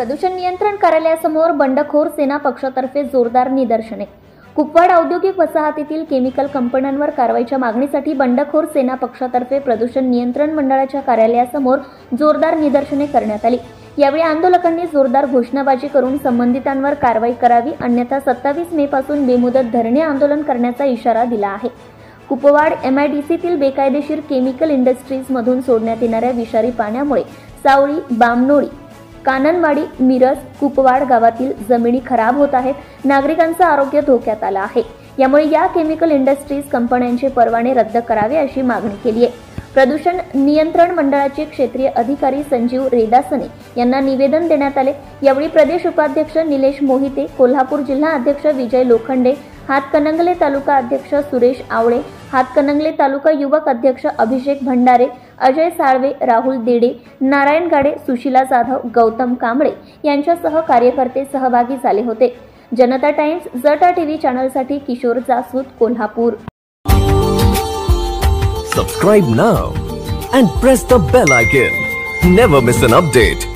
प्रदूषण नियंत्रण कार्यालयासमोर बंडखोर सेना पक्षातर्फे जोरदार निदर्शने। कुपवाड औद्योगिक वसाहतीतील केमिकल कंपन्यांवर कारवाईच्या मागणीसाठी बंडखोर सेना पक्षातर्फे प्रदूषण नियंत्रण मंडळाच्या कार्यालयासमोर जोरदार निदर्शने करण्यात आली। यावेळी आंदोलकांनी जोरदार घोषणाबाजी करून संबंधितांवर कारवाई करावी, अन्यथा 27 मे पासून बेमुदत धरणे आंदोलन करण्याचा इशारा दिला आहे। कुपवाड MIDCतील बेकायदेशीर केमिकल इंडस्ट्रीजमधून सोडण्यात येणाऱ्या विषारी पाण्यामुळे सावळी, बामनोळी, काननवाडी, मिरज, कुपवाड गावातील जमिनी खराब होत आहेत। नागरिकांचं आरोग्य धोक्यात आलं आहे। यामुळे या केमिकल इंडस्ट्रीज कंपन्यांचे परवाने रद्द करावे अशी मागणी केली आहे। प्रदूषण नियंत्रण मंडळाचे क्षेत्रीय अधिकारी संजीव रेदासने यांना निवेदन देण्यात आले। यावेळी प्रदेश उपाध्यक्ष निलेश मोहिते, कोल्हापूर जिल्हा अध्यक्ष विजय लोखंडे, हातकणंगले तालुका अध्यक्ष सुरेश आवळे, हातकणंगले तालुका युवक अध्यक्ष अभिषेक भंडारे, अजय साळवे, राहुल देडे, नारायण गाडे, सुशीला जाधव, गौतम कांबळे यांच्यासह कार्यकर्ते सहभागी झाले होते। जनता टाइम्स जटा टीव्ही चॅनलसाठी Kishor Jasud, Kolhapur. Subscribe now and press the bell icon. Never miss an update.